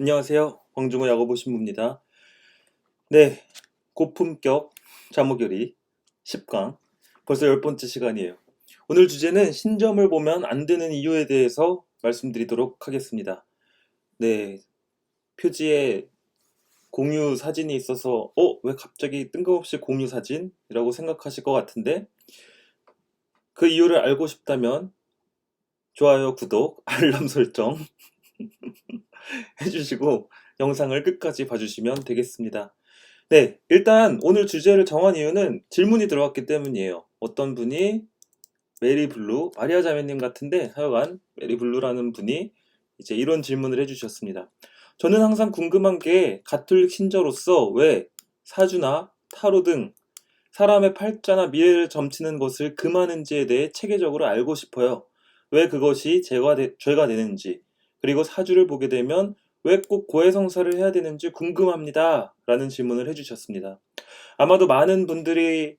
안녕하세요.黄중호 야구보 신부입니다. 네, 고품격 자모교리 10강 벌써 10번째 시간이에요. 오늘 주제는 신점을 보면 안 되는 이유에 대해서 말씀드리도록 하겠습니다. 네, 표지에 공유 사진이 있어서 왜 갑자기 뜬금없이 공유 사진이라고 생각하실 것 같은데 그 이유를 알고 싶다면 좋아요, 구독, 알람 설정 해주시고 영상을 끝까지 봐주시면 되겠습니다. 네, 일단 오늘 주제를 정한 이유는 질문이 들어왔기 때문이에요. 어떤 분이 메리블루, 마리아 자매님 같은데 하여간 메리블루라는 분이 이제 이런 질문을 해주셨습니다. 저는 항상 궁금한 게 가톨릭 신자로서 왜 사주나 타로 등 사람의 팔자나 미래를 점치는 것을 금하는지에 대해 체계적으로 알고 싶어요. 왜 그것이 죄가 되는지, 그리고 사주를 보게 되면 왜 꼭 고해성사를 해야 되는지 궁금합니다. 라는 질문을 해주셨습니다. 아마도 많은 분들이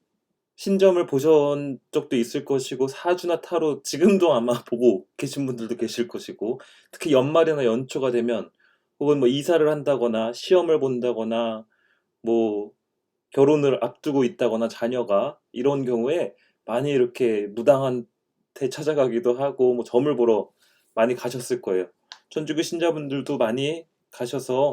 신점을 보신 적도 있을 것이고, 사주나 타로 지금도 아마 보고 계신 분들도 계실 것이고, 특히 연말이나 연초가 되면, 혹은 뭐 이사를 한다거나, 시험을 본다거나, 뭐 결혼을 앞두고 있다거나 자녀가 이런 경우에 많이 이렇게 무당한테 찾아가기도 하고 뭐 점을 보러 많이 가셨을 거예요. 천주교 신자분들도 많이 가셔서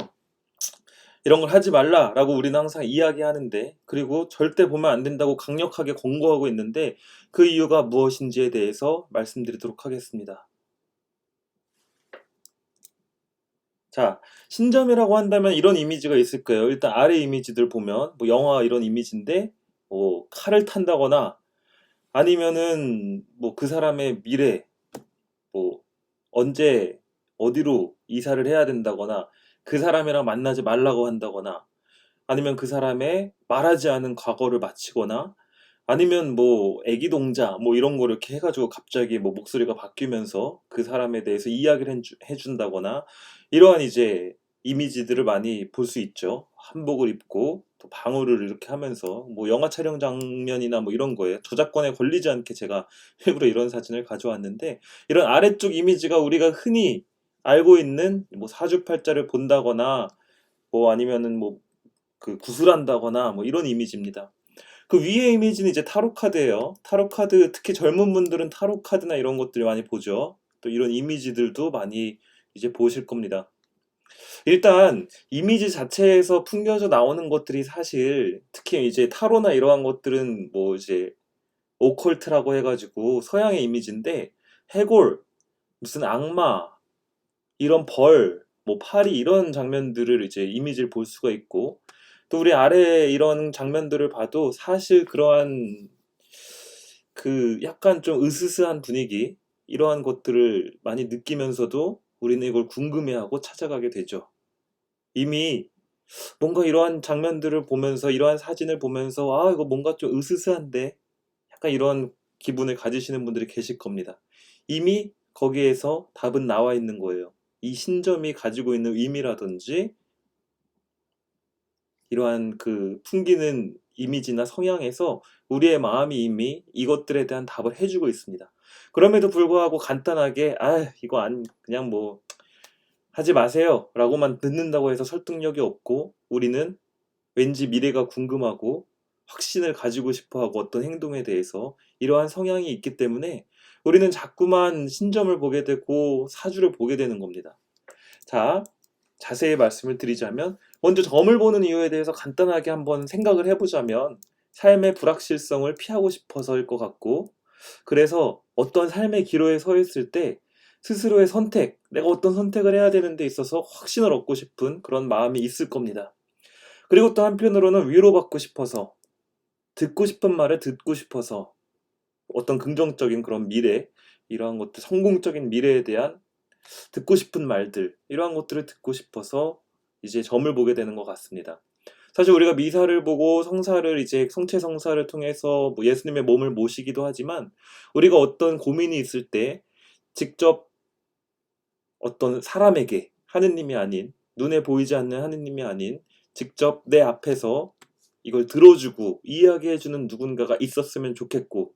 이런 걸 하지 말라라고 우리는 항상 이야기하는데, 그리고 절대 보면 안 된다고 강력하게 권고하고 있는데 그 이유가 무엇인지에 대해서 말씀드리도록 하겠습니다. 자, 신점이라고 한다면 이런 이미지가 있을 거예요. 일단 아래 이미지들 보면 뭐 영화 이런 이미지인데 뭐 칼을 탄다거나 아니면은 뭐 그 사람의 미래, 뭐 언제 어디로 이사를 해야 된다거나 그 사람이랑 만나지 말라고 한다거나 아니면 그 사람의 말하지 않은 과거를 마치거나 아니면 뭐 애기 동자 뭐 이런 거 이렇게 해가지고 갑자기 뭐 목소리가 바뀌면서 그 사람에 대해서 이야기를 해준다거나 이러한 이제 이미지들을 많이 볼 수 있죠. 한복을 입고 또 방울을 이렇게 하면서 뭐 영화 촬영 장면이나 뭐 이런 거에 저작권에 걸리지 않게 제가 일부러 이런 사진을 가져왔는데, 이런 아래쪽 이미지가 우리가 흔히 알고 있는 뭐 사주팔자를 본다거나 뭐 아니면은 뭐 그 구슬한다거나 뭐 이런 이미지입니다. 그 위에 이미지는 이제 타로 카드예요. 타로 카드, 특히 젊은 분들은 타로 카드나 이런 것들 많이 보죠. 또 이런 이미지들도 많이 이제 보실 겁니다. 일단 이미지 자체에서 풍겨져 나오는 것들이 사실 특히 이제 타로나 이러한 것들은 뭐 이제 오컬트라고 해가지고 서양의 이미지인데, 해골, 무슨 악마, 이런 벌, 뭐 파리 이런 장면들을 이제 이미지를 볼 수가 있고, 또 우리 아래 이런 장면들을 봐도 사실 그러한 그 약간 좀 으스스한 분위기 이러한 것들을 많이 느끼면서도 우리는 이걸 궁금해하고 찾아가게 되죠. 이미 뭔가 이러한 장면들을 보면서 이러한 사진을 보면서 이거 뭔가 좀 으스스한데 약간 이런 기분을 가지시는 분들이 계실 겁니다. 이미 거기에서 답은 나와 있는 거예요. 이 신점이 가지고 있는 의미라든지 이러한 그 풍기는 이미지나 성향에서 우리의 마음이 이미 이것들에 대한 답을 해주고 있습니다. 그럼에도 불구하고 간단하게 이거 그냥 뭐 하지 마세요 라고만 듣는다고 해서 설득력이 없고, 우리는 왠지 미래가 궁금하고 확신을 가지고 싶어하고 어떤 행동에 대해서 이러한 성향이 있기 때문에 우리는 자꾸만 신점을 보게 되고 사주를 보게 되는 겁니다. 자, 자세히 말씀을 드리자면 먼저 점을 보는 이유에 대해서 간단하게 한번 생각을 해보자면, 삶의 불확실성을 피하고 싶어서일 것 같고, 그래서 어떤 삶의 기로에 서 있을 때 스스로의 선택, 내가 어떤 선택을 해야 되는 데 있어서 확신을 얻고 싶은 그런 마음이 있을 겁니다. 그리고 또 한편으로는 위로받고 싶어서, 듣고 싶은 말을 듣고 싶어서, 어떤 긍정적인 그런 미래, 이러한 것들, 성공적인 미래에 대한 듣고 싶은 말들, 이러한 것들을 듣고 싶어서 이제 점을 보게 되는 것 같습니다. 사실 우리가 미사를 보고 성사를 이제 성체 성사를 통해서 뭐 예수님의 몸을 모시기도 하지만, 우리가 어떤 고민이 있을 때 직접 어떤 사람에게, 하느님이 아닌, 눈에 보이지 않는 하느님이 아닌 직접 내 앞에서 이걸 들어주고 이야기해주는 누군가가 있었으면 좋겠고,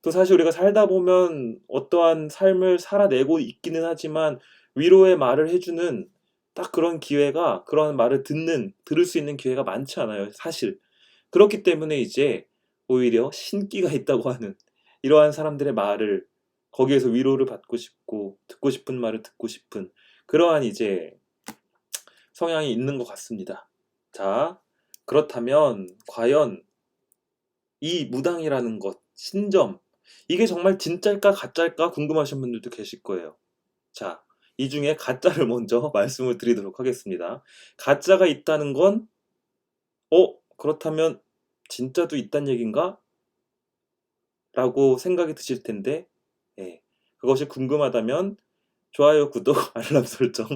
또 사실 우리가 살다 보면 어떠한 삶을 살아내고 있기는 하지만 위로의 말을 해주는 딱 그런 기회가, 그런 말을 들을 수 있는 기회가 많지 않아요, 사실. 그렇기 때문에 이제 오히려 신기가 있다고 하는 이러한 사람들의 말을, 거기에서 위로를 받고 싶고 듣고 싶은 말을 듣고 싶은 그러한 이제 성향이 있는 것 같습니다. 자, 그렇다면 과연 이 무당이라는 것, 신점, 이게 정말 진짜일까 가짜일까 궁금하신 분들도 계실 거예요. 자, 이 중에 가짜를 먼저 말씀을 드리도록 하겠습니다. 가짜가 있다는 건, 그렇다면 진짜도 있단 얘긴가? 라고 생각이 드실 텐데, 예, 그것이 궁금하다면 좋아요, 구독, 알람 설정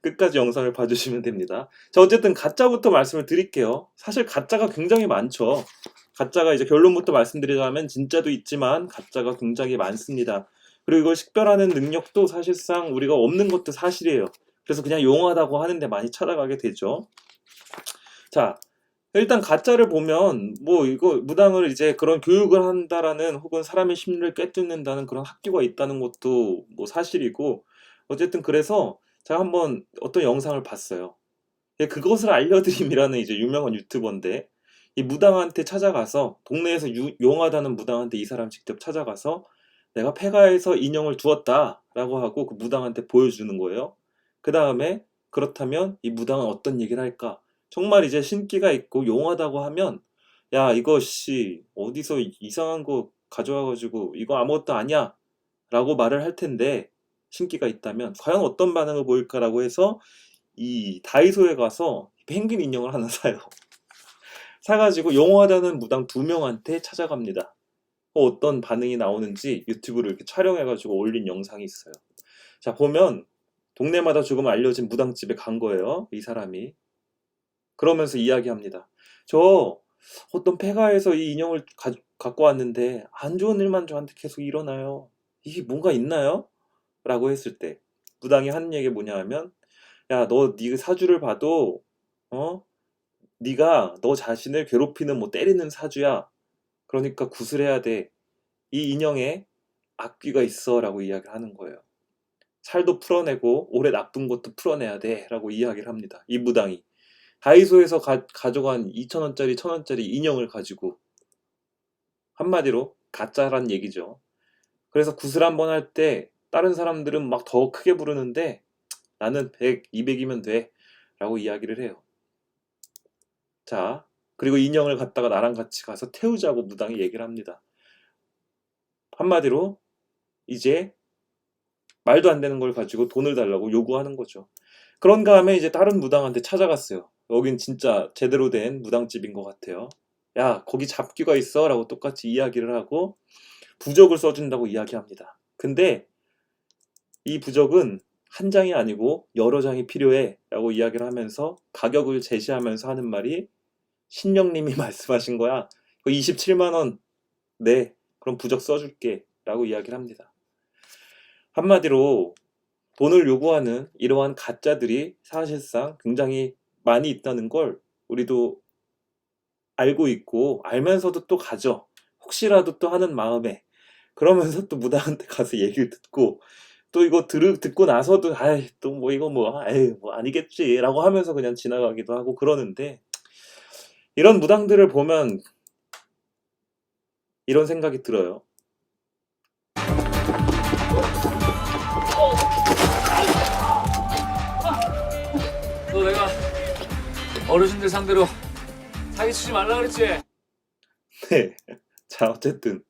끝까지 영상을 봐주시면 됩니다. 자, 어쨌든 가짜부터 말씀을 드릴게요. 사실 가짜가 굉장히 많죠. 가짜가 이제 결론부터 말씀드리자면 진짜도 있지만 가짜가 굉장히 많습니다. 그리고 이걸 식별하는 능력도 사실상 우리가 없는 것도 사실이에요. 그래서 그냥 용하다고 하는데 많이 찾아가게 되죠. 자, 일단 가짜를 보면 뭐 이거 무당을 이제 그런 교육을 한다라는, 혹은 사람의 심리를 꿰뚫는다는 그런 학교가 있다는 것도 뭐 사실이고, 어쨌든 그래서 제가 한번 어떤 영상을 봤어요. 그것을 알려드림이라는 이제 유명한 유튜버인데, 이 무당한테 찾아가서, 동네에서 용하다는 무당한테 이 사람 직접 찾아가서 내가 폐가에서 인형을 두었다라고 하고 그 무당한테 보여주는 거예요. 그 다음에 그렇다면 이 무당은 어떤 얘기를 할까? 정말 이제 신기가 있고 용하다고 하면, 야, 이거 씨 어디서 이상한 거 가져와가지고 이거 아무것도 아니야 라고 말을 할 텐데, 신기가 있다면 과연 어떤 반응을 보일까라고 해서 이 다이소에 가서 펭귄 인형을 하나 사요. 사가지고 용하다는 무당 2명한테 찾아갑니다. 어떤 반응이 나오는지 유튜브로 이렇게 촬영해가지고 올린 영상이 있어요. 자, 보면 동네마다 조금 알려진 무당집에 간 거예요, 이 사람이. 그러면서 이야기합니다. 저 어떤 폐가에서 이 인형을 갖고 왔는데 안 좋은 일만 저한테 계속 일어나요. 이게 뭔가 있나요? 라고 했을 때 무당이 하는 얘기가 뭐냐 하면, 야, 너 네 사주를 봐도 네가 너 자신을 괴롭히는, 뭐 때리는 사주야. 그러니까 구슬해야 돼. 이 인형에 악귀가 있어 라고 이야기를 하는 거예요. 살도 풀어내고 올해 나쁜 것도 풀어내야 돼 라고 이야기를 합니다, 이 무당이. 다이소에서 가져간 2,000원짜리 1,000원짜리 인형을 가지고. 한마디로 가짜란 얘기죠. 그래서 구슬 한번 할 때 다른 사람들은 막 더 크게 부르는데 나는 100, 200이면 돼 라고 이야기를 해요. 자, 그리고 인형을 갖다가 나랑 같이 가서 태우자고 무당이 얘기를 합니다. 한마디로 이제 말도 안 되는 걸 가지고 돈을 달라고 요구하는 거죠. 그런가 하면 이제 다른 무당한테 찾아갔어요. 여긴 진짜 제대로 된 무당집인 것 같아요. 야, 거기 잡귀가 있어 라고 똑같이 이야기를 하고 부적을 써준다고 이야기합니다. 근데 이 부적은 한 장이 아니고 여러 장이 필요해 라고 이야기를 하면서 가격을 제시하면서 하는 말이, 신령님이 말씀하신 거야. 27만 원. 네, 그럼 부적 써줄게 라고 이야기를 합니다. 한마디로 돈을 요구하는 이러한 가짜들이 사실상 굉장히 많이 있다는 걸 우리도 알고 있고, 알면서도 또 가죠. 혹시라도 또 하는 마음에. 그러면서 또 무당한테 가서 얘기를 듣고, 또 이거 듣고 나서도 아이 또 뭐 이거 뭐 에이 뭐 아니겠지 라고 하면서 그냥 지나가기도 하고 그러는데, 이런 무당들을 보면 이런 생각이 들어요. 너 내가 어르신들 상대로 사기치지 말라 그랬지? 네. 자, 어쨌든.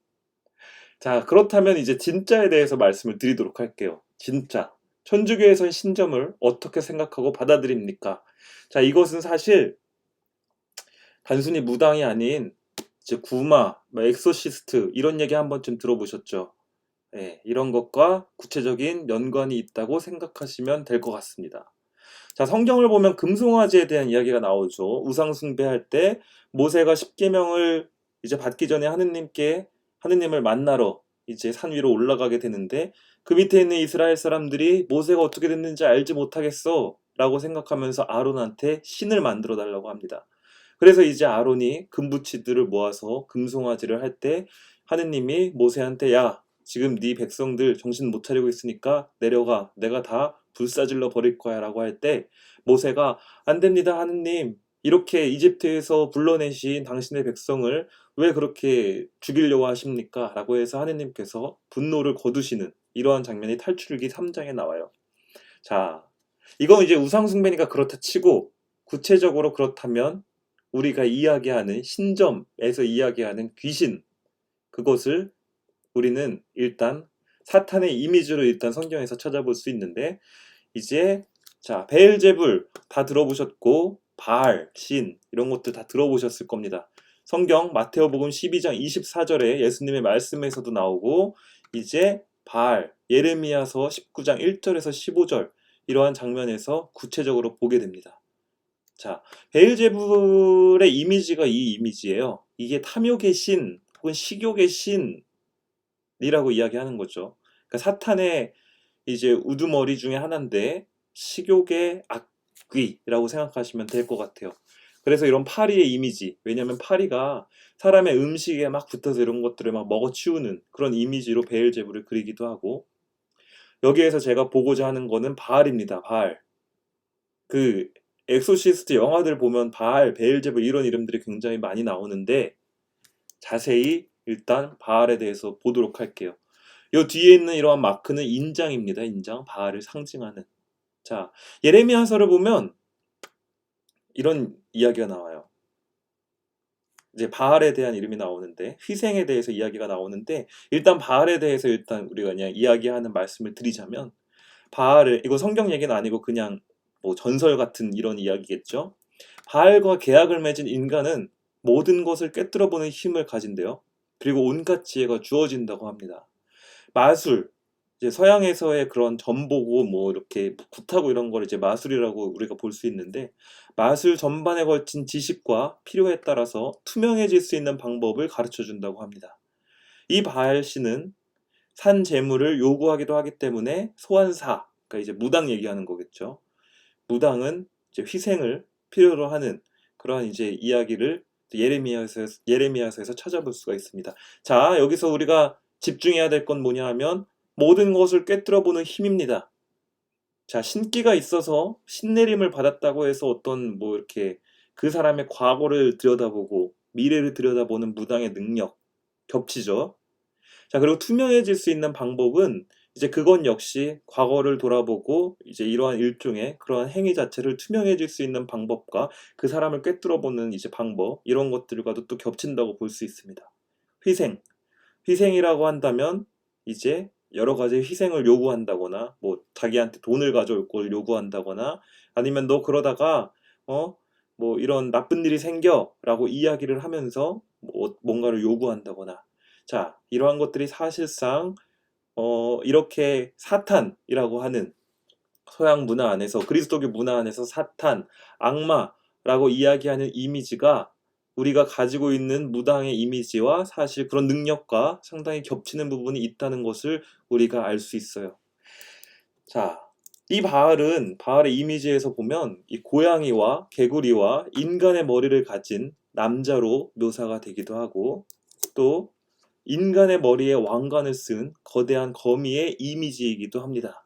자, 그렇다면 이제 진짜에 대해서 말씀을 드리도록 할게요. 진짜. 천주교에서는 신점을 어떻게 생각하고 받아들입니까? 자, 이것은 사실 단순히 무당이 아닌 이제 구마, 뭐 엑소시스트 이런 얘기 한 번쯤 들어보셨죠? 예, 이런 것과 구체적인 연관이 있다고 생각하시면 될 것 같습니다. 자, 성경을 보면 금송아지에 대한 이야기가 나오죠. 우상 숭배할 때 모세가 십계명을 이제 받기 전에 하느님을 만나러 이제 산 위로 올라가게 되는데, 그 밑에 있는 이스라엘 사람들이 모세가 어떻게 됐는지 알지 못하겠어 라고 생각하면서 아론한테 신을 만들어 달라고 합니다. 그래서 이제 아론이 금부치들을 모아서 금송아지를 할 때 하느님이 모세한테, 야, 지금 네 백성들 정신 못 차리고 있으니까 내려가. 내가 다 불사질러 버릴 거야 라고 할 때 모세가 안 됩니다, 하느님. 이렇게 이집트에서 불러내신 당신의 백성을 왜 그렇게 죽이려고 하십니까? 라고 해서 하느님께서 분노를 거두시는 이러한 장면이 탈출기 3장에 나와요. 자, 이건 이제 우상숭배니까 그렇다 치고 구체적으로 그렇다면 우리가 이야기하는 신점에서 이야기하는 귀신, 그것을 우리는 일단 사탄의 이미지로 일단 성경에서 찾아볼 수 있는데, 이제 자, 베엘제불 다 들어보셨고 바알, 신 이런 것들 다 들어보셨을 겁니다. 성경 마테오복음 12장 24절에 예수님의 말씀에서도 나오고, 이제 바알, 예레미야서 19장 1절에서 15절 이러한 장면에서 구체적으로 보게 됩니다. 자, 베엘제불의 이미지가 이 이미지예요. 이게 탐욕의 신 혹은 식욕의 신이라고 이야기하는 거죠. 그러니까 사탄의 이제 우두머리 중에 하나인데 식욕의 악귀라고 생각하시면 될 것 같아요. 그래서 이런 파리의 이미지, 왜냐면 파리가 사람의 음식에 막 붙어서 이런 것들을 막 먹어치우는 그런 이미지로 베엘제불을 그리기도 하고, 여기에서 제가 보고자 하는 거는 바알입니다. 바알. 그 엑소시스트 영화들 보면 바알, 베엘제불 이런 이름들이 굉장히 많이 나오는데 자세히 일단 바알에 대해서 보도록 할게요. 요 뒤에 있는 이러한 마크는 인장입니다. 인장, 바알을 상징하는. 자, 예레미야서를 보면 이런 이야기가 나와요. 이제 바알에 대한 이름이 나오는데, 희생에 대해서 이야기가 나오는데, 일단 바알에 대해서 일단 우리가 그냥 이야기하는 말씀을 드리자면, 바알을, 이거 성경 얘기는 아니고 그냥 뭐 전설 같은 이런 이야기겠죠. 바알과 계약을 맺은 인간은 모든 것을 꿰뚫어보는 힘을 가진대요. 그리고 온갖 지혜가 주어진다고 합니다. 마술, 이제 서양에서의 그런 점보고 뭐 이렇게 굿하고 이런 걸 이제 마술이라고 우리가 볼 수 있는데, 마술 전반에 걸친 지식과 필요에 따라서 투명해질 수 있는 방법을 가르쳐 준다고 합니다. 이 바알 씨는 산 재물을 요구하기도 하기 때문에 소환사, 그러니까 이제 무당 얘기하는 거겠죠. 무당은 이제 희생을 필요로 하는 그러한 이제 이야기를 예레미야서에서 찾아볼 수가 있습니다. 자, 여기서 우리가 집중해야 될 건 뭐냐 하면 모든 것을 꿰뚫어보는 힘입니다. 자, 신기가 있어서 신내림을 받았다고 해서 어떤 뭐 이렇게 그 사람의 과거를 들여다보고 미래를 들여다보는 무당의 능력 겹치죠. 자, 그리고 투명해질 수 있는 방법은 이제 그건 역시 과거를 돌아보고 이제 이러한 일종의 그러한 행위 자체를 투명해질 수 있는 방법과 그 사람을 꿰뚫어보는 이제 방법, 이런 것들과도 또 겹친다고 볼 수 있습니다. 희생이라고 한다면 이제 여러 가지 희생을 요구한다거나 뭐 자기한테 돈을 가져올 걸 요구한다거나, 아니면 너 그러다가 뭐 이런 나쁜 일이 생겨라고 이야기를 하면서 뭐 뭔가를 요구한다거나, 자, 이러한 것들이 사실상 이렇게 사탄이라고 하는 서양 문화 안에서, 그리스도교 문화 안에서 사탄, 악마라고 이야기하는 이미지가 우리가 가지고 있는 무당의 이미지와 사실 그런 능력과 상당히 겹치는 부분이 있다는 것을 우리가 알 수 있어요. 자, 이 바알의 이미지에서 보면 이 고양이와 개구리와 인간의 머리를 가진 남자로 묘사가 되기도 하고, 또 인간의 머리에 왕관을 쓴 거대한 거미의 이미지이기도 합니다.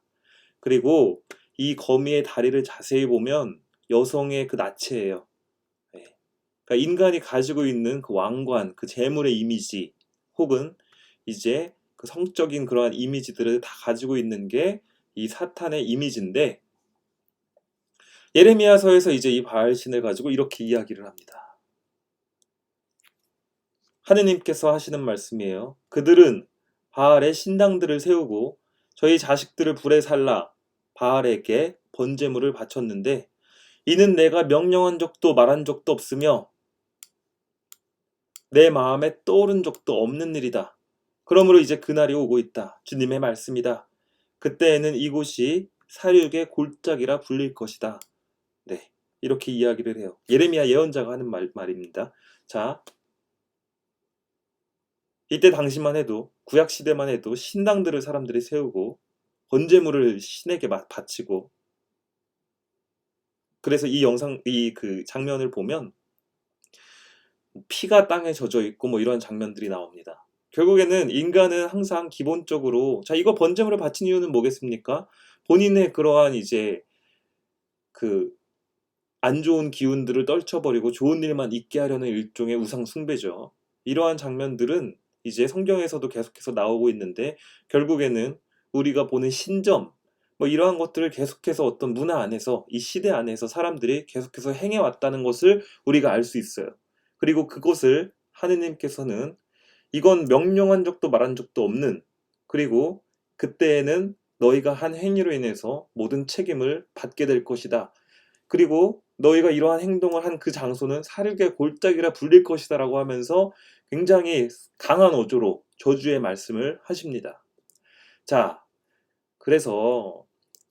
그리고 이 거미의 다리를 자세히 보면 여성의 그 나체예요. 네. 그러니까 인간이 가지고 있는 그 왕관, 그 재물의 이미지, 혹은 이제 그 성적인 그러한 이미지들을 다 가지고 있는 게 이 사탄의 이미지인데, 예레미야서에서 이제 이 바알신을 가지고 이렇게 이야기를 합니다. 하느님께서 하시는 말씀이에요. 그들은 바알의 신당들을 세우고 저희 자식들을 불에 살라 바알에게 번제물을 바쳤는데, 이는 내가 명령한 적도 말한 적도 없으며 내 마음에 떠오른 적도 없는 일이다. 그러므로 이제 그날이 오고 있다. 주님의 말씀이다. 그때에는 이곳이 사륙의 골짜기라 불릴 것이다. 네, 이렇게 이야기를 해요. 예레미야 예언자가 하는 말입니다. 자, 이때 당시만 해도, 구약 시대만 해도 신당들을 사람들이 세우고 번제물을 신에게 바치고, 그래서 이 그 장면을 보면 피가 땅에 젖어 있고 뭐 이런 장면들이 나옵니다. 결국에는 인간은 항상 기본적으로, 자, 이거 번제물을 바친 이유는 뭐겠습니까? 본인의 그러한 이제 그 안 좋은 기운들을 떨쳐버리고 좋은 일만 있게 하려는 일종의 우상 숭배죠. 이러한 장면들은 이제 성경에서도 계속해서 나오고 있는데, 결국에는 우리가 보는 신점, 뭐 이러한 것들을 계속해서 어떤 문화 안에서, 이 시대 안에서 사람들이 계속해서 행해왔다는 것을 우리가 알 수 있어요. 그리고 그것을 하느님께서는 이건 명령한 적도 말한 적도 없는, 그리고 그때에는 너희가 한 행위로 인해서 모든 책임을 받게 될 것이다. 그리고 너희가 이러한 행동을 한 그 장소는 사륙의 골짜기라 불릴 것이다 라고 하면서 굉장히 강한 어조로 저주의 말씀을 하십니다. 자, 그래서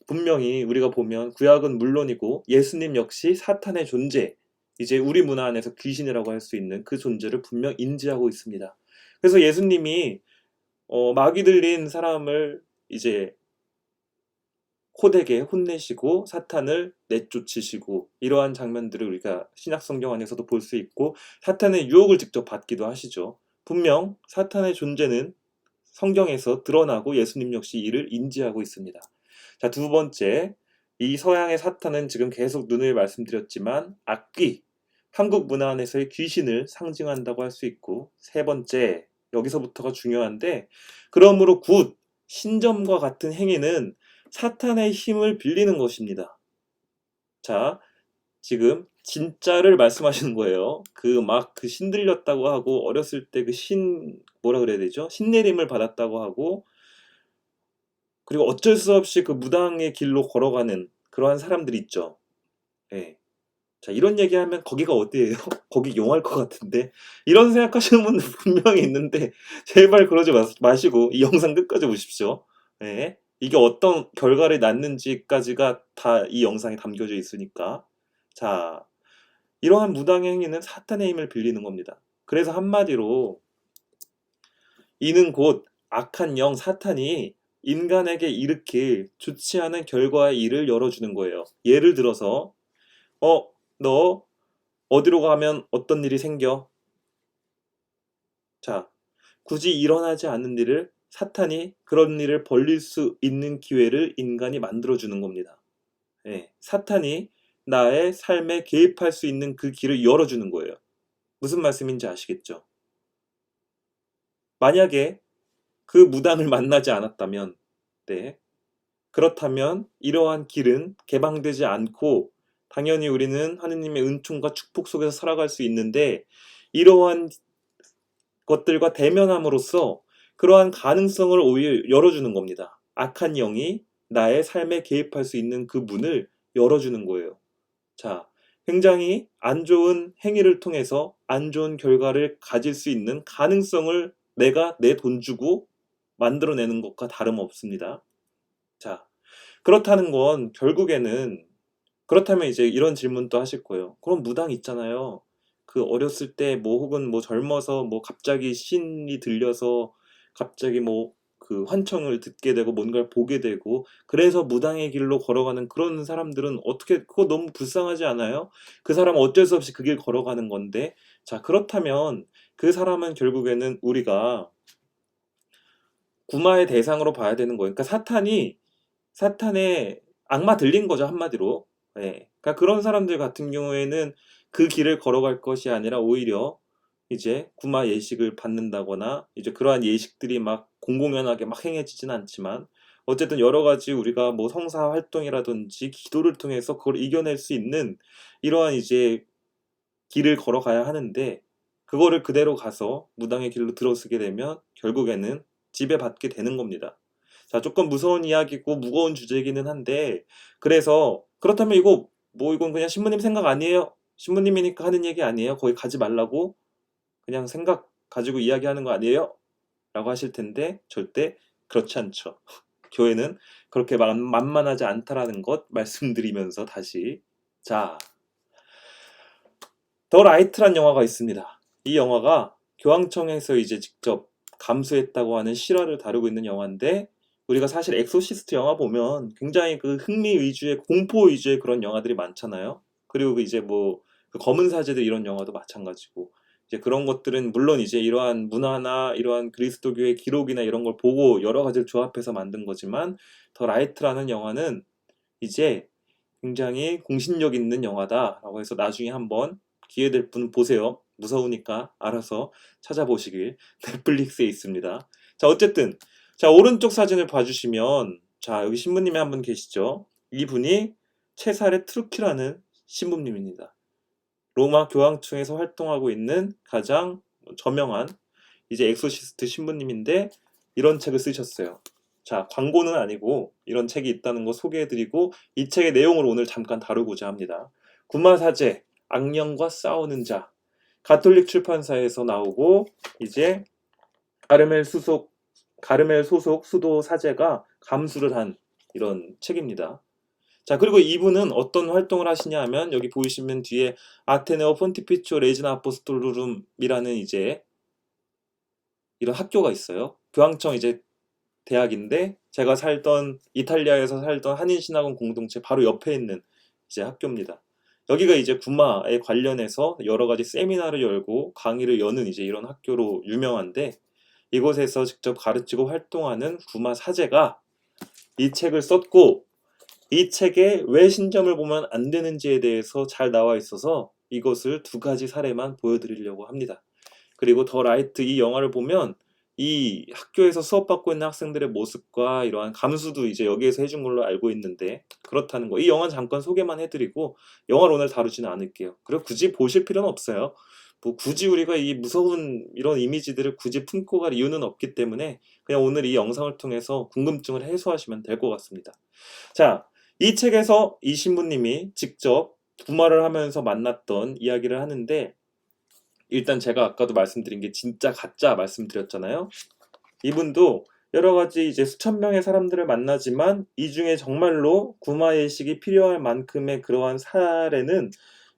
분명히 우리가 보면 구약은 물론이고 예수님 역시 사탄의 존재, 이제 우리 문화 안에서 귀신이라고 할 수 있는 그 존재를 분명 인지하고 있습니다. 그래서 예수님이 마귀 들린 사람을 이제 호되게 혼내시고 사탄을 내쫓으시고, 이러한 장면들을 우리가 신약 성경 안에서도 볼 수 있고, 사탄의 유혹을 직접 받기도 하시죠. 분명 사탄의 존재는 성경에서 드러나고 예수님 역시 이를 인지하고 있습니다. 자, 두 번째, 이 서양의 사탄은 지금 계속 눈을 말씀드렸지만 악귀, 한국 문화 안에서의 귀신을 상징한다고 할 수 있고, 세 번째, 여기서부터가 중요한데, 그러므로 굿, 신점과 같은 행위는 사탄의 힘을 빌리는 것입니다. 자, 지금 진짜를 말씀하시는 거예요. 그 신들렸다고 하고, 어렸을 때 뭐라 그래야 되죠? 신내림을 받았다고 하고, 그리고 어쩔 수 없이 그 무당의 길로 걸어가는 그러한 사람들 있죠. 예. 자, 이런 얘기하면 거기가 어디예요? 거기 용할 것 같은데. 이런 생각하시는 분들 분명히 있는데, 제발 그러지 마시고 이 영상 끝까지 보십시오. 예. 이게 어떤 결과를 낳는지까지가 다 이 영상에 담겨져 있으니까. 자, 이러한 무당의 행위는 사탄의 힘을 빌리는 겁니다. 그래서 한마디로 이는 곧 악한 영 사탄이 인간에게 일으킬 좋지 않은 결과의 일을 열어주는 거예요. 예를 들어서 너 어디로 가면 어떤 일이 생겨? 자, 굳이 일어나지 않는 일을 사탄이 그런 일을 벌릴 수 있는 기회를 인간이 만들어주는 겁니다. 예, 사탄이 나의 삶에 개입할 수 있는 그 길을 열어주는 거예요. 무슨 말씀인지 아시겠죠? 만약에 그 무당을 만나지 않았다면, 네, 그렇다면 이러한 길은 개방되지 않고 당연히 우리는 하느님의 은총과 축복 속에서 살아갈 수 있는데, 이러한 것들과 대면함으로써 그러한 가능성을 오히려 열어주는 겁니다. 악한 영이 나의 삶에 개입할 수 있는 그 문을 열어주는 거예요. 자, 굉장히 안 좋은 행위를 통해서 안 좋은 결과를 가질 수 있는 가능성을 내가 내 돈 주고 만들어내는 것과 다름없습니다. 자, 그렇다는 건 결국에는, 그렇다면 이제 이런 질문도 하실 거예요. 그럼 무당 있잖아요. 그 어렸을 때 뭐 혹은 뭐 젊어서 뭐 갑자기 신이 들려서 갑자기 뭐 그 환청을 듣게 되고 뭔가를 보게 되고, 그래서 무당의 길로 걸어가는 그런 사람들은 어떻게, 그거 너무 불쌍하지 않아요? 그 사람은 어쩔 수 없이 그 길 걸어가는 건데. 자, 그렇다면 그 사람은 결국에는 우리가 구마의 대상으로 봐야 되는 거예요. 그러니까 사탄의 악마 들린 거죠, 한마디로. 예. 그러니까 그런 사람들 같은 경우에는 그 길을 걸어갈 것이 아니라 오히려 이제 구마 예식을 받는다거나, 이제 그러한 예식들이 막 공공연하게 막 행해지진 않지만 어쨌든 여러 가지 우리가 뭐 성사 활동이라든지 기도를 통해서 그걸 이겨낼 수 있는 이러한 이제 길을 걸어가야 하는데, 그거를 그대로 가서 무당의 길로 들어서게 되면 결국에는 지배받게 되는 겁니다. 자, 조금 무서운 이야기고 무거운 주제이기는 한데, 그래서 그렇다면 이건 그냥 신부님 생각 아니에요? 신부님이니까 하는 얘기 아니에요? 거기 가지 말라고 그냥 생각 가지고 이야기하는 거 아니에요? 라고 하실 텐데, 절대 그렇지 않죠. 교회는 그렇게 만만하지 않다라는 것 말씀드리면서 다시, 자, 더 라이트란 영화가 있습니다. 이 영화가 교황청에서 이제 직접 감수했다고 하는 실화를 다루고 있는 영화인데, 우리가 사실 엑소시스트 영화 보면 굉장히 그 흥미 위주의, 공포 위주의 그런 영화들이 많잖아요. 그리고 이제 뭐 그 검은 사제들 이런 영화도 마찬가지고, 이제 그런 것들은 물론 이제 이러한 문화나 이러한 그리스도교의 기록이나 이런 걸 보고 여러 가지를 조합해서 만든 거지만 더 라이트라는 영화는 이제 굉장히 공신력 있는 영화다라고 해서 나중에 한번 기회 될 분 보세요. 무서우니까 알아서 찾아보시길. 넷플릭스에 있습니다. 자, 어쨌든 자, 오른쪽 사진을 봐주시면 자, 여기 신부님이 한 분 계시죠? 이분이 체사레 트루키라는 신부님입니다. 로마 교황청에서 활동하고 있는 가장 저명한 이제 엑소시스트 신부님인데 이런 책을 쓰셨어요. 자, 광고는 아니고 이런 책이 있다는 거 소개해드리고 이 책의 내용을 오늘 잠깐 다루고자 합니다. 구마사제, 악령과 싸우는 자, 가톨릭 출판사에서 나오고 이제 가르멜 소속 수도 사제가 감수를 한 이런 책입니다. 자, 그리고 이분은 어떤 활동을 하시냐 하면 여기 보이시면 뒤에 아테네오 폰티피초 레지나 아포스톨루름이라는 이제 이런 학교가 있어요. 교황청 이제 대학인데 제가 살던 이탈리아에서 살던 한인신학원 공동체 바로 옆에 있는 이제 학교입니다. 여기가 이제 구마에 관련해서 여러 가지 세미나를 열고 강의를 여는 이제 이런 학교로 유명한데 이곳에서 직접 가르치고 활동하는 구마 사제가 이 책을 썼고 이 책에 왜 신점을 보면 안 되는지에 대해서 잘 나와 있어서 이것을 두 가지 사례만 보여드리려고 합니다. 그리고 더 라이트 이 영화를 보면 이 학교에서 수업받고 있는 학생들의 모습과 이러한 감수도 이제 여기에서 해준 걸로 알고 있는데 그렇다는 거. 이 영화는 잠깐 소개만 해드리고 영화를 오늘 다루지는 않을게요. 그리고 굳이 보실 필요는 없어요. 뭐 굳이 우리가 이 무서운 이런 이미지들을 굳이 품고 갈 이유는 없기 때문에 그냥 오늘 이 영상을 통해서 궁금증을 해소하시면 될 것 같습니다. 자, 이 책에서 이 신부님이 직접 부마를 하면서 만났던 이야기를 하는데 일단 제가 아까도 말씀드린 게 진짜 가짜 말씀드렸잖아요. 이분도 여러 가지 이제 수천 명의 사람들을 만나지만 이 중에 정말로 구마 예식이 필요할 만큼의 그러한 사례는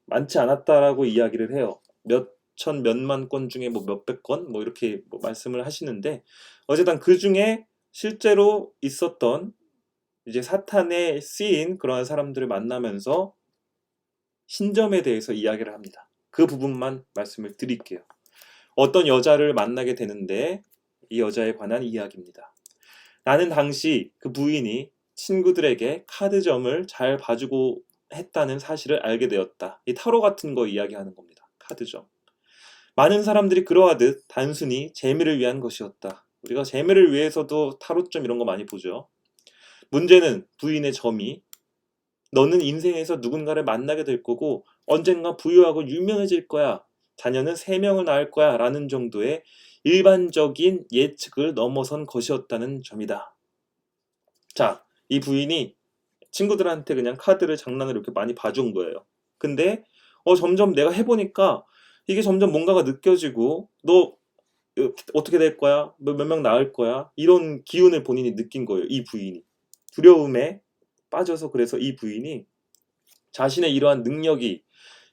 많지 않았다라고 이야기를 해요. 몇천 몇만 건 중에 뭐 몇백 건 뭐 이렇게 뭐 말씀을 하시는데 어쨌든 그 중에 실제로 있었던 이제 사탄에 쓰인 그러한 사람들을 만나면서 신점에 대해서 이야기를 합니다. 그 부분만 말씀을 드릴게요. 어떤 여자를 만나게 되는데 이 여자에 관한 이야기입니다. 나는 당시 그 부인이 친구들에게 카드점을 잘 봐주고 했다는 사실을 알게 되었다. 이 타로 같은 거 이야기하는 겁니다. 카드점. 많은 사람들이 그러하듯 단순히 재미를 위한 것이었다. 우리가 재미를 위해서도 타로점 이런 거 많이 보죠. 문제는 부인의 점이 너는 인생에서 누군가를 만나게 될 거고 언젠가 부유하고 유명해질 거야. 자녀는 3명을 낳을 거야. 라는 정도의 일반적인 예측을 넘어선 것이었다는 점이다. 자, 이 부인이 친구들한테 그냥 카드를 장난으로 이렇게 많이 봐준 거예요. 근데 점점 내가 해보니까 이게 점점 뭔가가 느껴지고 너 어떻게 될 거야? 몇 명 낳을 거야? 이런 기운을 본인이 느낀 거예요. 이 부인이. 두려움에 빠져서 그래서 이 부인이 자신의 이러한 능력이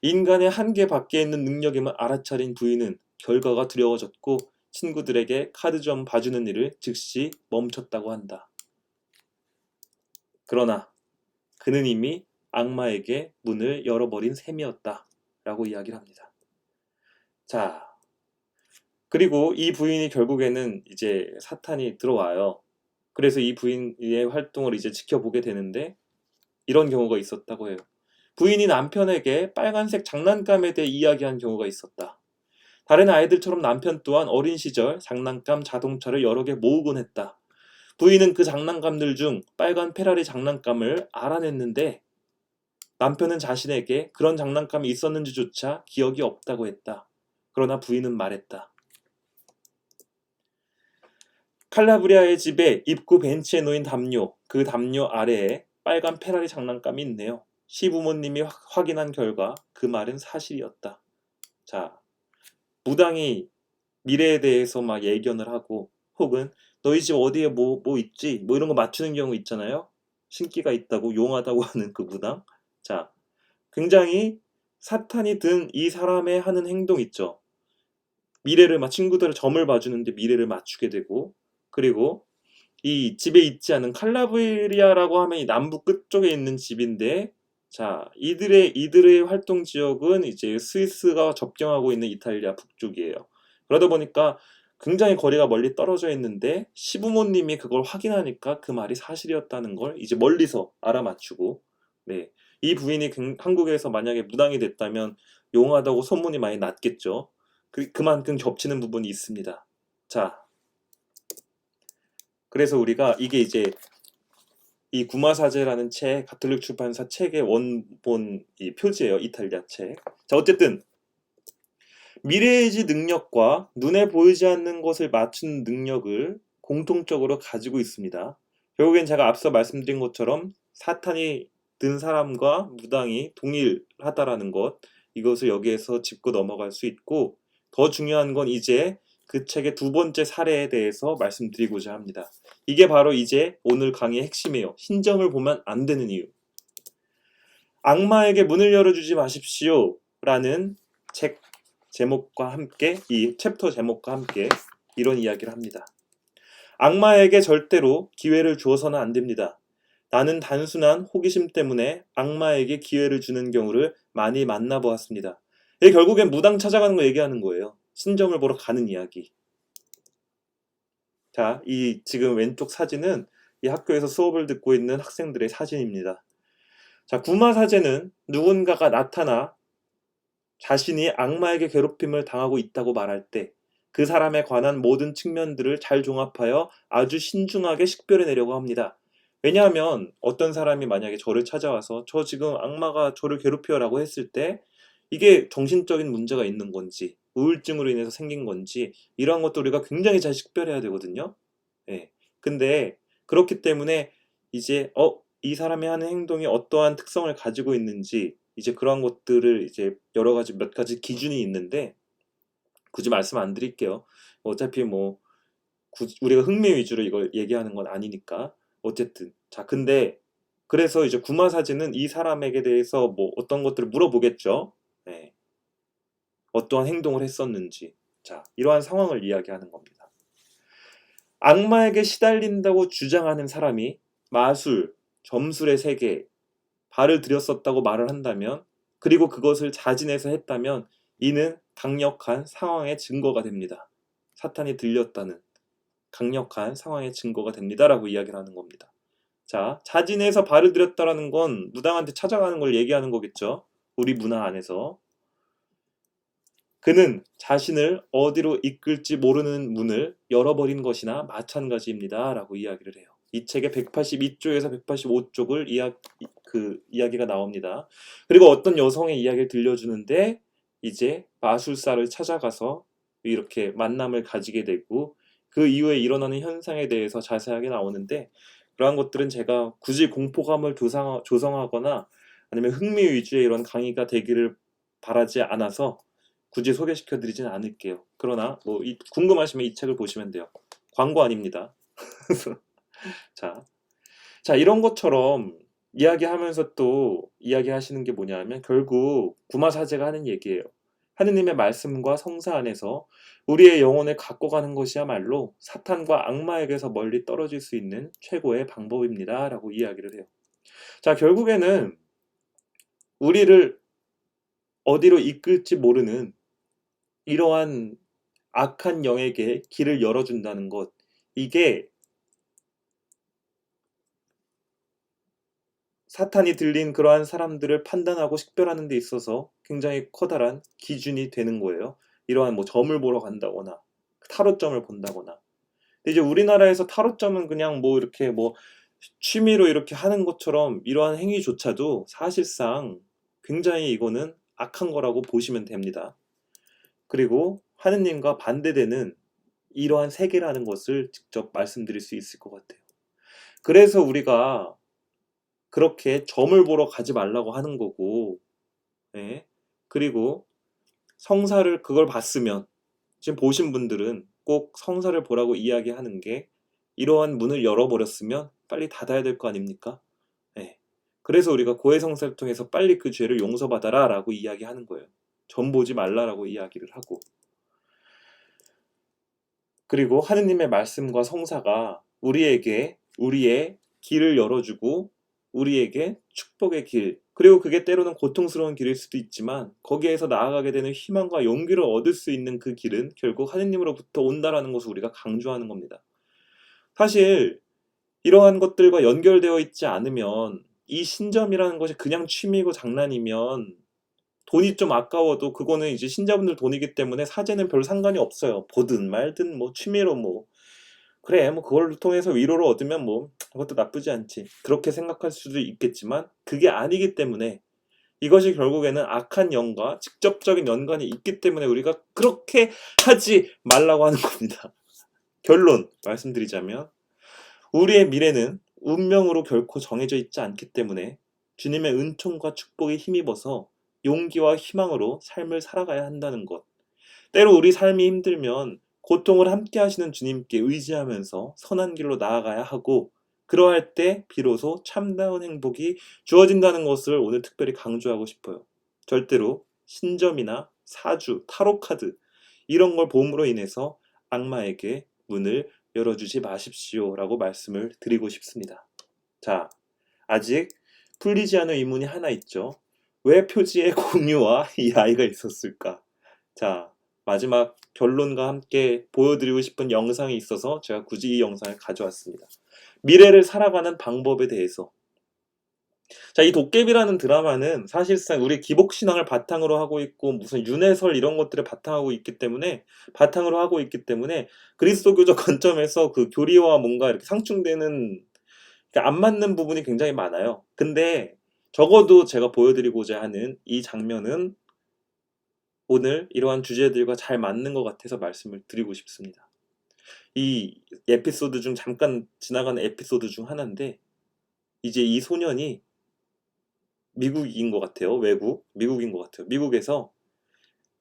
인간의 한계 밖에 있는 능력임을 알아차린 부인은 결과가 두려워졌고 친구들에게 카드점 봐주는 일을 즉시 멈췄다고 한다. 그러나 그는 이미 악마에게 문을 열어버린 셈이었다. 라고 이야기를 합니다. 자, 그리고 이 부인이 결국에는 이제 사탄이 들어와요. 그래서 이 부인의 활동을 이제 지켜보게 되는데 이런 경우가 있었다고 해요. 부인이 남편에게 빨간색 장난감에 대해 이야기한 경우가 있었다. 다른 아이들처럼 남편 또한 어린 시절 장난감 자동차를 여러 개 모으곤 했다. 부인은 그 장난감들 중 빨간 페라리 장난감을 알아냈는데 남편은 자신에게 그런 장난감이 있었는지조차 기억이 없다고 했다. 그러나 부인은 말했다. 칼라브리아의 집에 입구 벤치에 놓인 담요, 그 담요 아래에 빨간 페라리 장난감이 있네요. 시부모님이 확인한 결과 그 말은 사실이었다. 자, 무당이 미래에 대해서 막 예견을 하고 혹은 너희 집 어디에 뭐 있지? 뭐 이런 거 맞추는 경우 있잖아요. 신기가 있다고 용하다고 하는 그 무당. 자, 굉장히 사탄이 든 이 사람의 하는 행동 있죠. 미래를 친구들의 점을 봐주는데 미래를 맞추게 되고 그리고 이 집에 있지 않은 칼라브리아라고 하면 이 남부 끝쪽에 있는 집인데 자, 이들의 활동 지역은 이제 스위스가 접경하고 있는 이탈리아 북쪽이에요. 그러다 보니까 굉장히 거리가 멀리 떨어져 있는데 시부모님이 그걸 확인하니까 그 말이 사실이었다는 걸 이제 멀리서 알아맞추고, 네. 이 부인이 한국에서 만약에 무당이 됐다면 용하다고 소문이 많이 났겠죠. 그만큼 겹치는 부분이 있습니다. 자, 그래서 우리가 이게 이제 이 구마사제라는 책, 가톨릭 출판사 책의 원본 이 표지예요. 이탈리아 책. 자, 어쨌든 미래의지 능력과 눈에 보이지 않는 것을 맞추는 능력을 공통적으로 가지고 있습니다. 결국엔 제가 앞서 말씀드린 것처럼 사탄이 든 사람과 무당이 동일하다라는 것, 이것을 여기에서 짚고 넘어갈 수 있고, 더 중요한 건 이제 그 책의 두 번째 사례에 대해서 말씀드리고자 합니다. 이게 바로 이제 오늘 강의의 핵심이에요. 신점을 보면 안 되는 이유. 악마에게 문을 열어주지 마십시오 라는 책 제목과 함께, 이 챕터 제목과 함께 이런 이야기를 합니다. 악마에게 절대로 기회를 주어서는 안 됩니다. 나는 단순한 호기심 때문에 악마에게 기회를 주는 경우를 많이 만나보았습니다. 이게 결국엔 무당 찾아가는 거 얘기하는 거예요. 신점을 보러 가는 이야기. 자, 이 지금 왼쪽 사진은 이 학교에서 수업을 듣고 있는 학생들의 사진입니다. 자, 구마사제는 누군가가 나타나 자신이 악마에게 괴롭힘을 당하고 있다고 말할 때 그 사람에 관한 모든 측면들을 잘 종합하여 아주 신중하게 식별해내려고 합니다. 왜냐하면 어떤 사람이 만약에 저를 찾아와서 저 지금 악마가 저를 괴롭혀요 라고 했을 때 이게 정신적인 문제가 있는 건지 우울증으로 인해서 생긴 건지 이러한 것도 우리가 굉장히 잘 식별해야 되거든요. 예. 근데 그렇기 때문에 이제 이 사람이 하는 행동이 어떠한 특성을 가지고 있는지 이제 그런 것들을 이제 여러 가지 몇 가지 기준이 있는데 굳이 말씀 안 드릴게요. 어차피 뭐 우리가 흥미 위주로 이걸 얘기하는 건 아니니까. 어쨌든 자, 근데 그래서 이제 구마사지는 이 사람에게 대해서 뭐 어떤 것들을 물어보겠죠. 네. 어떠한 행동을 했었는지. 자, 이러한 상황을 이야기하는 겁니다. 악마에게 시달린다고 주장하는 사람이 마술, 점술의 세계에 발을 들였었다고 말을 한다면, 그리고 그것을 자진해서 했다면 이는 강력한 상황의 증거가 됩니다. 사탄이 들렸다는 강력한 상황의 증거가 됩니다라고 이야기를 하는 겁니다. 자, 자진해서 발을 들였다라는 건 무당한테 찾아가는 걸 얘기하는 거겠죠. 우리 문화 안에서. 그는 자신을 어디로 이끌지 모르는 문을 열어버린 것이나 마찬가지입니다 라고 이야기를 해요. 이 책의 182쪽에서 185쪽을 이야기가 나옵니다. 그리고 어떤 여성의 이야기를 들려주는데 이제 마술사를 찾아가서 이렇게 만남을 가지게 되고 그 이후에 일어나는 현상에 대해서 자세하게 나오는데, 그러한 것들은 제가 굳이 공포감을 조성하거나 아니면 흥미 위주의 이런 강의가 되기를 바라지 않아서 굳이 소개시켜드리진 않을게요. 그러나 뭐 궁금하시면 이 책을 보시면 돼요. 광고 아닙니다. 자, 이런 것처럼 이야기하면서 또 이야기하시는 게 뭐냐면 결국 구마사제가 하는 얘기예요. 하느님의 말씀과 성사 안에서 우리의 영혼을 갖고 가는 것이야말로 사탄과 악마에게서 멀리 떨어질 수 있는 최고의 방법입니다 라고 이야기를 해요. 자, 결국에는 우리를 어디로 이끌지 모르는 이러한 악한 영에게 길을 열어준다는 것, 이게 사탄이 들린 그러한 사람들을 판단하고 식별하는 데 있어서 굉장히 커다란 기준이 되는 거예요. 이러한 뭐 점을 보러 간다거나 타로점을 본다거나. 근데 이제 우리나라에서 타로점은 그냥 뭐 이렇게 뭐 취미로 이렇게 하는 것처럼 이러한 행위조차도 사실상 굉장히 이거는 악한 거라고 보시면 됩니다. 그리고 하느님과 반대되는 이러한 세계라는 것을 직접 말씀드릴 수 있을 것 같아요. 그래서 우리가 그렇게 점을 보러 가지 말라고 하는 거고, 예. 그리고 성사를 그걸 봤으면 지금 보신 분들은 꼭 성사를 보라고 이야기하는 게 이러한 문을 열어버렸으면 빨리 닫아야 될 거 아닙니까? 예. 그래서 우리가 고해성사를 통해서 빨리 그 죄를 용서받아라 라고 이야기하는 거예요. 점 보지 말라라고 이야기를 하고. 그리고 하느님의 말씀과 성사가 우리에게 우리의 길을 열어주고 우리에게 축복의 길, 그리고 그게 때로는 고통스러운 길일 수도 있지만 거기에서 나아가게 되는 희망과 용기를 얻을 수 있는 그 길은 결국 하느님으로부터 온다라는 것을 우리가 강조하는 겁니다. 사실 이러한 것들과 연결되어 있지 않으면, 이 신점이라는 것이 그냥 취미고 장난이면 돈이 좀 아까워도 그거는 이제 신자분들 돈이기 때문에 사제는 별 상관이 없어요. 보든 말든 뭐 취미로 뭐 그래 뭐 그걸 통해서 위로를 얻으면 뭐 그것도 나쁘지 않지, 그렇게 생각할 수도 있겠지만 그게 아니기 때문에, 이것이 결국에는 악한 영과 직접적인 연관이 있기 때문에 우리가 그렇게 하지 말라고 하는 겁니다. 결론 말씀드리자면, 우리의 미래는 운명으로 결코 정해져 있지 않기 때문에 주님의 은총과 축복에 힘입어서 용기와 희망으로 삶을 살아가야 한다는 것. 때로 우리 삶이 힘들면 고통을 함께 하시는 주님께 의지하면서 선한 길로 나아가야 하고, 그러할 때 비로소 참다운 행복이 주어진다는 것을 오늘 특별히 강조하고 싶어요. 절대로 신점이나 사주, 타로 카드 이런 걸 봄으로 인해서 악마에게 문을 열어주지 마십시오 라고 말씀을 드리고 싶습니다. 자, 아직 풀리지 않은 의문이 하나 있죠. 왜 표지에 공유와 이 아이가 있었을까? 자, 마지막 결론과 함께 보여드리고 싶은 영상이 있어서 제가 굳이 이 영상을 가져왔습니다. 미래를 살아가는 방법에 대해서. 자, 이 도깨비라는 드라마는 사실상 우리 기복신앙을 바탕으로 하고 있고 무슨 윤회설 이런 것들을 바탕으로 하고 있기 때문에 그리스도교적 관점에서 그 교리와 뭔가 이렇게 상충되는, 안 맞는 부분이 굉장히 많아요. 근데 적어도 제가 보여드리고자 하는 이 장면은 오늘 이러한 주제들과 잘 맞는 것 같아서 말씀을 드리고 싶습니다. 이 에피소드 중 잠깐 지나가는 에피소드 중 하나인데, 이제 이 소년이 미국인 것 같아요. 미국인 것 같아요. 미국에서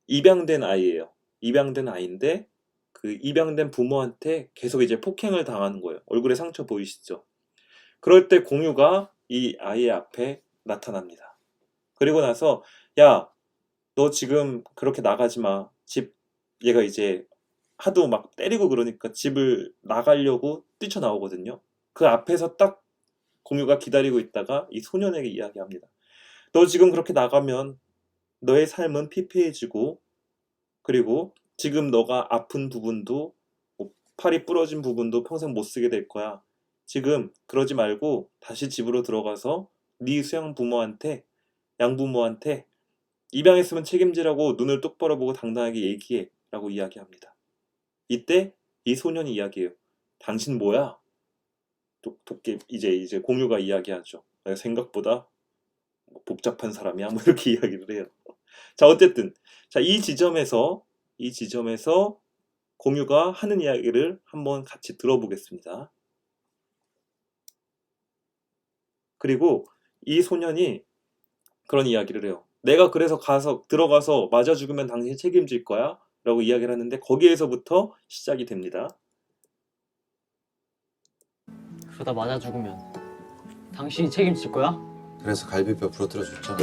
입양된 아이예요. 입양된 아이인데 그 입양된 부모한테 계속 이제 폭행을 당하는 거예요. 얼굴에 상처 보이시죠? 그럴 때 공유가 이 아이의 앞에 나타납니다. 그리고 나서 야, 너 지금 그렇게 나가지 마. 얘가 이제 하도 막 때리고 그러니까 집을 나가려고 뛰쳐나오거든요. 그 앞에서 딱 공유가 기다리고 있다가 이 소년에게 이야기합니다. 너 지금 그렇게 나가면 너의 삶은 피폐해지고, 그리고 지금 너가 아픈 부분도, 뭐 팔이 부러진 부분도 평생 못 쓰게 될 거야. 지금 그러지 말고 다시 집으로 들어가서 네 양부모한테 입양했으면 책임지라고 눈을 똑바로 보고 당당하게 얘기해 라고 이야기합니다. 이때 이 소년이 이야기해요. 당신 뭐야? 이제 공유가 이야기하죠. 내가 생각보다 복잡한 사람이야. 뭐 이렇게 이야기를 해요. 자, 어쨌든 이 지점에서 공유가 하는 이야기를 한번 같이 들어보겠습니다. 그리고 이 소년이 그런 이야기를 해요. 내가 그래서 들어가서 맞아 죽으면 당신이 책임질 거야 라고 이야기를 하는데, 거기에서부터 시작이 됩니다. 그러다 맞아 죽으면 당신이 책임질 거야? 그래서 갈비뼈 부러뜨려 줬잖아.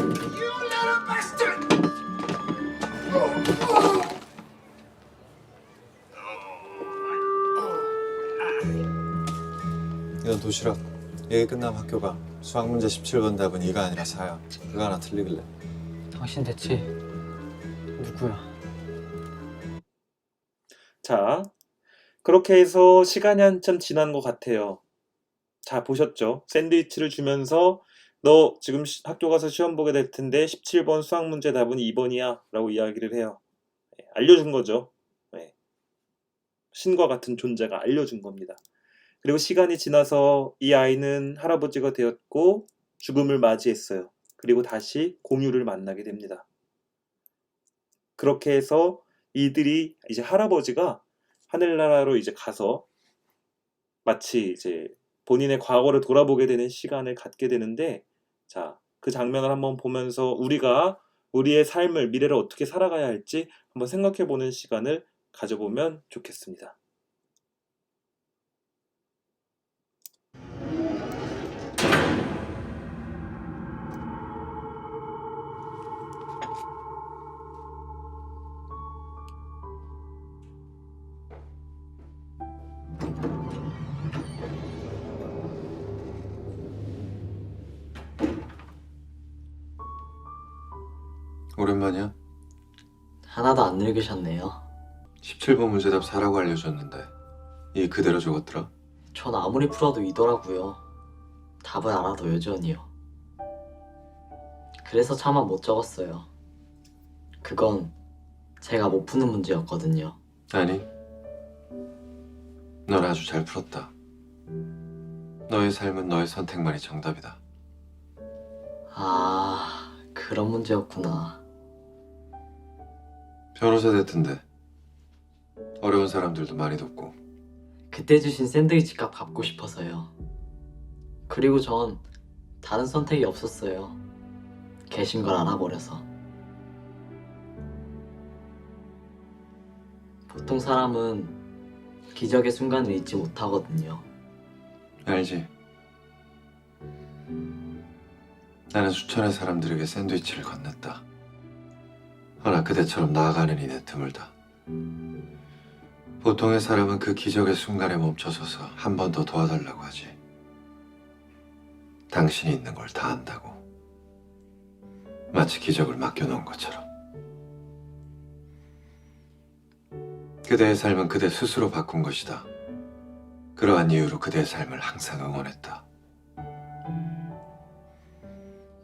이건 도시락. 얘기 끝나면 학교 가. 수학 문제 17번 답은 2가 아니라 4야. 그거 하나 틀리길래. 당신 대체 누구야? 자, 그렇게 해서 시간이 한참 지난 것 같아요. 자, 보셨죠? 샌드위치를 주면서 너 지금 학교 가서 시험 보게 될 텐데 17번 수학 문제 답은 2번이야 라고 이야기를 해요. 알려준 거죠. 신과 같은 존재가 알려준 겁니다. 그리고 시간이 지나서 이 아이는 할아버지가 되었고 죽음을 맞이했어요. 그리고 다시 공유를 만나게 됩니다. 그렇게 해서 이들이 이제 할아버지가 하늘나라로 이제 가서 마치 이제 본인의 과거를 돌아보게 되는 시간을 갖게 되는데, 자, 그 장면을 한번 보면서 우리가 우리의 삶을, 미래를 어떻게 살아가야 할지 한번 생각해 보는 시간을 가져보면 좋겠습니다. 오랜만이야? 하나도 안 늙으셨네요. 17번 문제답 4라고 알려줬는데 이 그대로 적었더라. 전 아무리 풀어도 이더라고요. 답을 알아도 여전히요. 그래서 차마 못 적었어요. 그건 제가 못 푸는 문제였거든요. 아니, 넌 아주 잘 풀었다. 너의 삶은 너의 선택만이 정답이다. 아, 그런 문제였구나. 변호사 됐던데 어려운 사람들도 많이 돕고. 그때 주신 샌드위치 값 갚고 싶어서요. 그리고 전 다른 선택이 없었어요. 계신 걸 알아버려서. 보통 사람은 기적의 순간을 잊지 못하거든요. 알지? 나는 수천의 사람들에게 샌드위치를 건넸다. 허나 그대처럼 나아가는 이내 드물다. 보통의 사람은 그 기적의 순간에 멈춰서서 한 번 더 도와달라고 하지. 당신이 있는 걸 다 안다고. 마치 기적을 맡겨놓은 것처럼. 그대의 삶은 그대 스스로 바꾼 것이다. 그러한 이유로 그대의 삶을 항상 응원했다.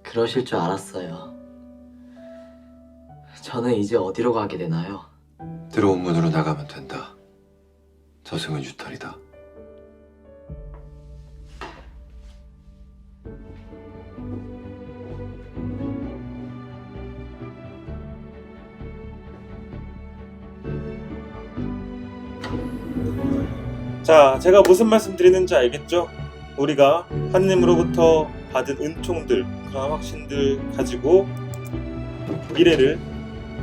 그러실 줄 알았어요. 저는 이제 어디로 가게 되나요? 들어온 문으로 나가면 된다. 저승은 유턴이다. 자, 제가 무슨 말씀 드리는지 알겠죠? 우리가 하느님으로부터 받은 은총들, 그런 확신들 가지고 미래를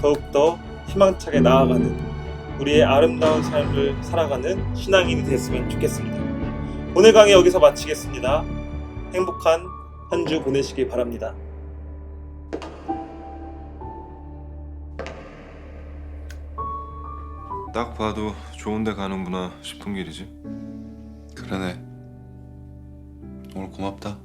더욱더 희망차게 나아가는 우리의 아름다운 삶을 살아가는 신앙인이 됐으면 좋겠습니다. 오늘 강의 여기서 마치겠습니다. 행복한 한 주 보내시길 바랍니다. 딱 봐도 좋은 데 가는구나 싶은 길이지. 그러네. 오늘 고맙다.